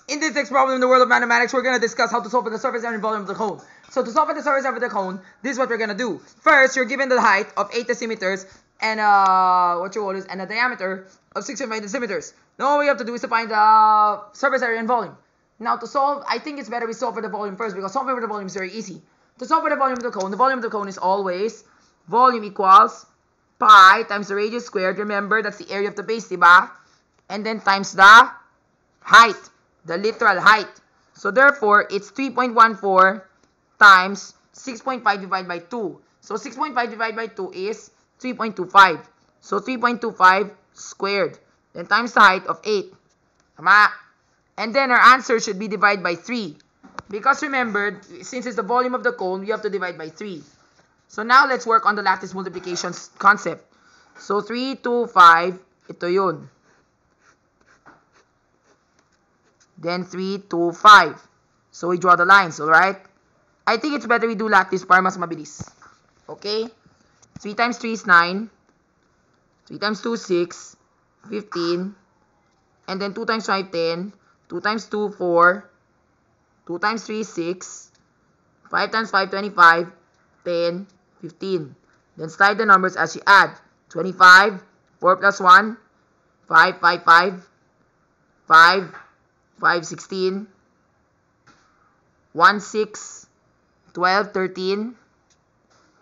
In this next problem in the world of mathematics, we're going to discuss how to solve for the surface area and volume of the cone. So to solve for the surface area of the cone, this is what we're going to do. First, you're given the height of 8 decimeters and and a diameter of 6.5 decimeters. Now all we have to do is to find the surface area and volume. Now to solve, I think it's better we solve for the volume first because solving for the volume is very easy. To solve for the volume of the volume of the cone is always volume equals pi times the radius squared. Remember, that's the area of the base, diba? And then times the height. The literal height. So therefore, it's 3.14 times 6.5 divided by 2. So 6.5 divided by 2 is 3.25. So 3.25 squared. Then times the height of 8. Tama? And then our answer should be divided by 3. Because remember, since it's the volume of the cone, we have to divide by 3. So now let's work on the lattice multiplication concept. So 3, 2, 5. Ito yun. Then 3, 2, 5. So we draw the lines, alright? I think it's better we do lattice para mas mabilis. Okay? 3 times 3 is 9. 3 times 2 is 6. 15. And then 2 times 5, 10. 2 times 2, 4. 2 times 3 is 6. 5 times 5, 25. 10, 15. Then slide the numbers as you add. 25. 4 plus 1. 5, 5, 5. 5. 5, 16, 1, 6, 12, 13,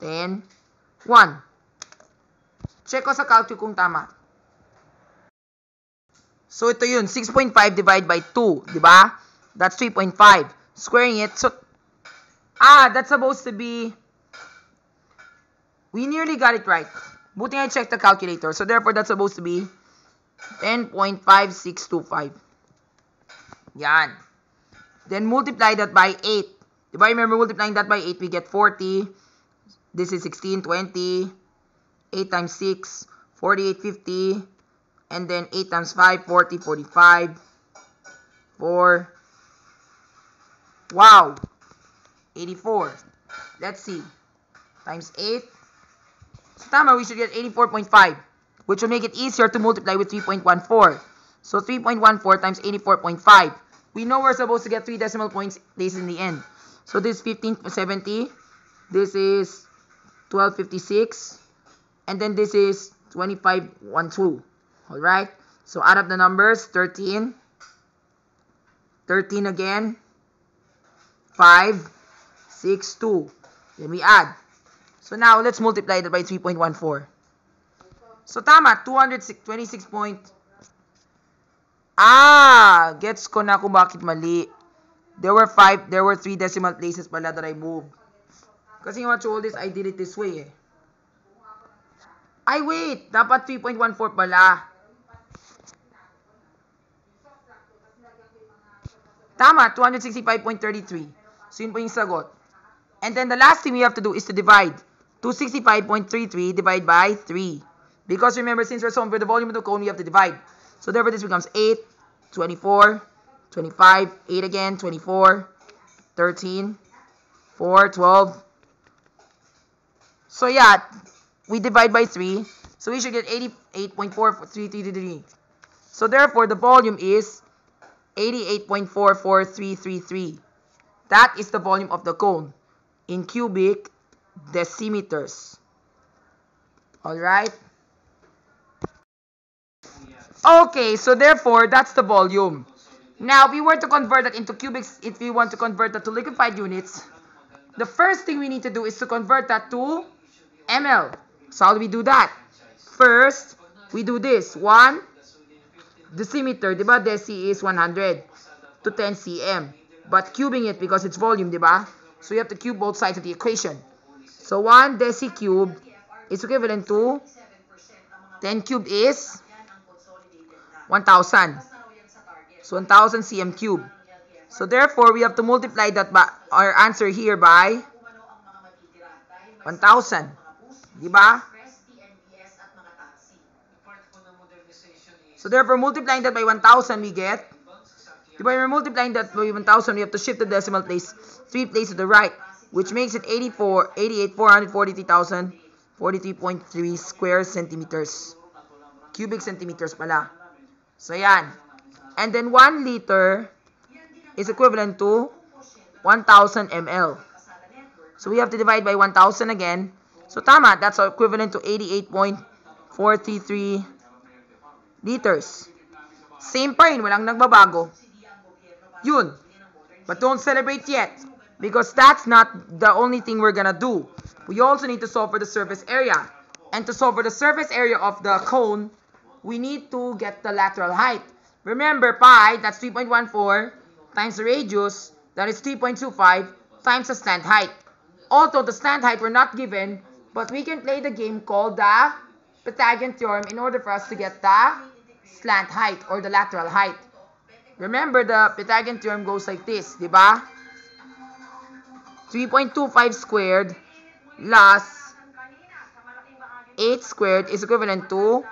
10, 1. Check ko sa calculus kung tama. So, ito yun. 6.5 divided by 2. Diba? That's 3.5. Squaring it. So, that's supposed to be... We nearly got it right. Buti nga I-check the calculator. So, therefore, that's supposed to be 10.5625. Yan. Then multiply that by 8. Diba? Remember, multiplying that by 8, we get 40. This is 16, 20. 8 times 6, 48, 50. And then 8 times 5, 40, 45. 4. Wow. 84. Let's see. Times 8. So, tama, we should get 84.5. Which will make it easier to multiply with 3.14. So 3.14 times 84.5. We know we're supposed to get 3 decimal points placed in the end. So this is 1570. This is 1256. And then this is 2512. Alright? So add up the numbers. 13. 13 again. 5. 6, 2. Then we add. So now let's multiply that by 3.14. So tama. 226. Gets ko na kung bakit mali. There were 3 decimal places pala that I moved. Kasi what you all this, I did it this way eh. Ay wait, dapat 3.14 pala. Tama, 265.33. So yun po yung sagot. And then the last thing we have to do is to divide. 265.33 divided by 3. Because remember, since we're solving for the volume of the cone, we have to divide. So therefore, this becomes 8, 24, 25, 8 again, 24, 13, 4, 12. So yeah, we divide by 3. So we should get 88.43333. So therefore, the volume is 88.44333. That is the volume of the cone in cubic decimeters. Alright? Okay, so therefore, that's the volume. Now, if we were to convert that into cubics, if we want to convert that to liquefied units, the first thing we need to do is to convert that to ml. So how do we do that? First, we do this. 1 decimeter, diba? Deci is 100 to 10 cm. But cubing it because it's volume, diba? So you have to cube both sides of the equation. So 1 deci cubed is equivalent to 10 cubed is 1,000. So 1,000 cm cubed. So therefore, we have to multiply that by our answer here by 1,000. Diba? So therefore, multiplying that by 1,000, we get. Diba, when we're multiplying that by 1,000, we have to shift the decimal place 3 places to the right, which makes it 443.3 square centimeters. Cubic centimeters pala. So yan. And then 1 liter is equivalent to 1,000 ml. So we have to divide by 1,000 again. So tama, that's equivalent to 88.433 liters. Same pa rin, walang nagbabago. Yun. But don't celebrate yet, because that's not the only thing we're gonna do. We also need to solve for the surface area. And to solve for the surface area of the cone, we need to get the lateral height. Remember, pi, that's 3.14 times the radius, that is 3.25 times the slant height. Although the slant height were not given, but we can play the game called the Pythagorean theorem in order for us to get the slant height or the lateral height. Remember, the Pythagorean theorem goes like this, di ba? 3.25 squared plus 8 squared is equivalent to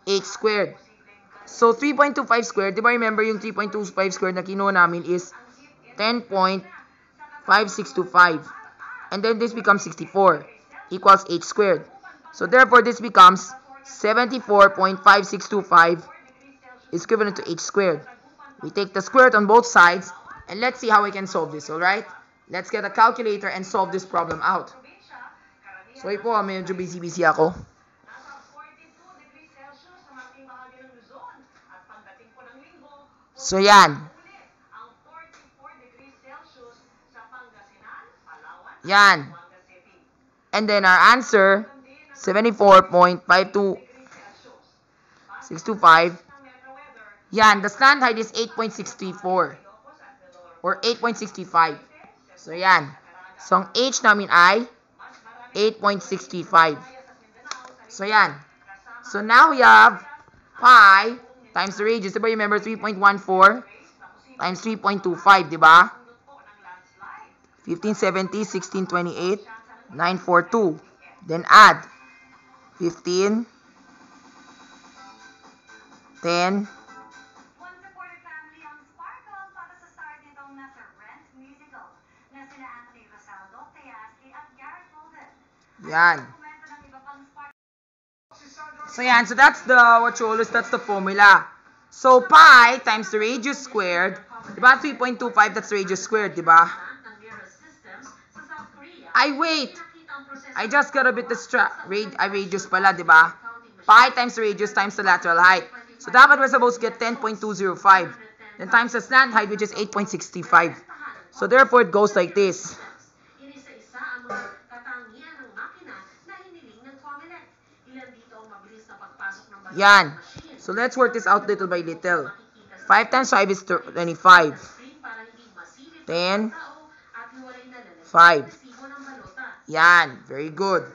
8 squared. So 3.25 squared, di ba remember yung 3.25 squared na kinuha namin is 10.5625. And then this becomes 64 equals 8 squared. So therefore this becomes 74.5625 is equivalent to 8 squared. We take the square root on both sides and let's see how we can solve this, alright? Let's get a calculator and solve this problem out. Sorry po, medyo busy ako. So yan. Yan. And then our answer, 74.52625. Yan, the slant height is 8.634 or 8.65. So yan. So ang H namin ay 8.65. So yan. So now we have pi times the radius. Diba remember 3.14 times 3.25, diba? 1570, 1628, 942. Then add 15, 10, yan. So yan, so that's the that's the formula. So pi times the radius squared, diba 3.25, that's radius squared, diba? Wait. I just got a bit distracted. Radius pala, diba? Pi times the radius times the lateral height. So dapat we're supposed to get 10.205. Then times the slant height, which is 8.65. So therefore it goes like this. Yan. So let's work this out little by little. 5 times 5 is 25. 10, 5. Yan. Very good.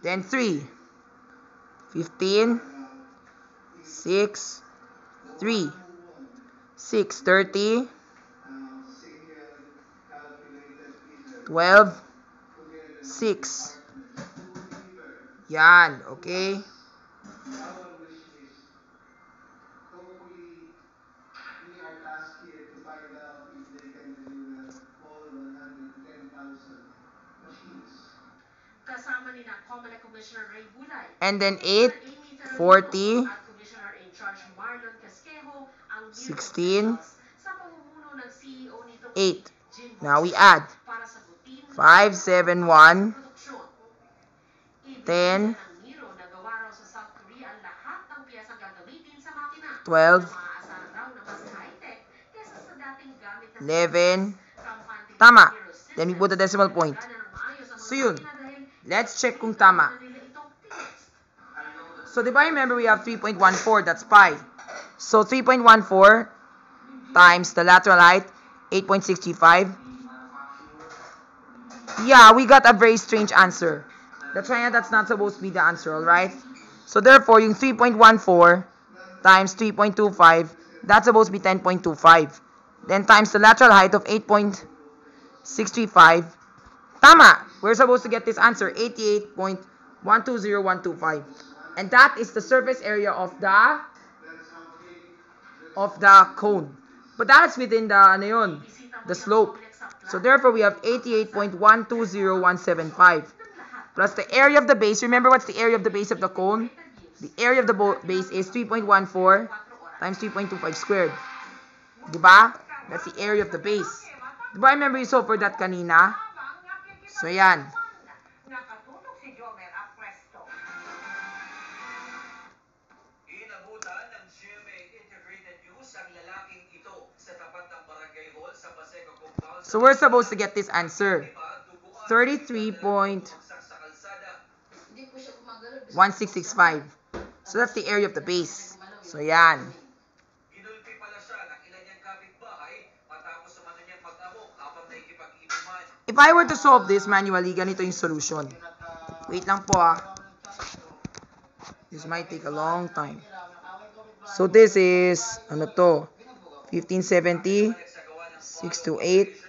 Then 3. 15, 6, 3. 6, 30, 12, 6. Yan. Okay. And then 8, 40, 16, 8. Now we add 5, 7, 1, 10, 12, 11. Tama. Then we put a decimal point. So yun. Let's check kung tama. So diba remember we have 3.14, that's pi. So 3.14 times the lateral height, 8.65. Yeah, we got a very strange answer. That's why that's not supposed to be the answer, alright? So therefore, yung 3.14 times 3.25, that's supposed to be 10.25. Then times the lateral height of 8.635. Tama! We're supposed to get this answer, 88.120125. And that is the surface area of the cone. But that's within the slope. So therefore, we have 88.120175 plus the area of the base. Remember what's the area of the base of the cone? The area of the base is 3.14 times 3.25 squared. Diba? That's the area of the base. Diba remember you solved for that kanina? So, yan. So, we're supposed to get this answer. 33.1665. So, that's the area of the base. So, yan. If I were to solve this manually, ganito yung solution. Wait lang po ah. This might take a long time. So, this is, ano to? 1570, 628,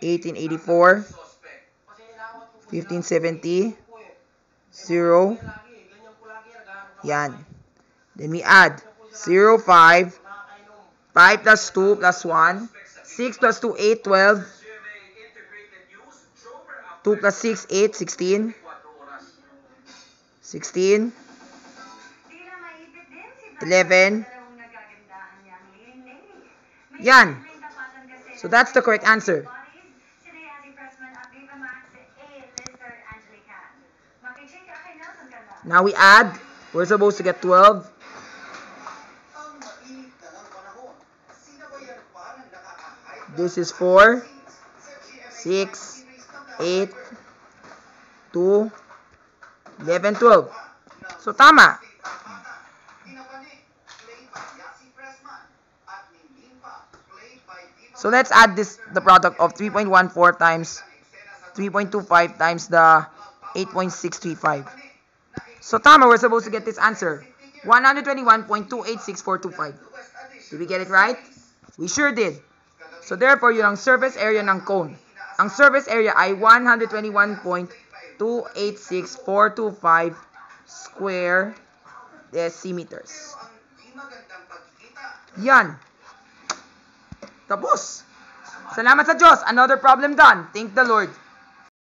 1884, 1570, 0, yan. Then we add 0, 5, 5 plus 2 plus 1, 6 plus 2, 8, 12, 2 plus 6, 8, 16, 16, 11, yan. So that's the correct answer. Now we add, we're supposed to get 12. This is 4, 6, 8, 2, 11, 12. So tama. So let's add this, the product of 3.14 times 3.25 times the 8.635. So tama, we're supposed to get this answer. 121.286425. Did we get it right? We sure did. So therefore, yun ang surface area ng cone. Ang surface area ay 121.286425 square decimeters. Yan. Tapos. Salamat sa Diyos. Another problem done. Thank the Lord.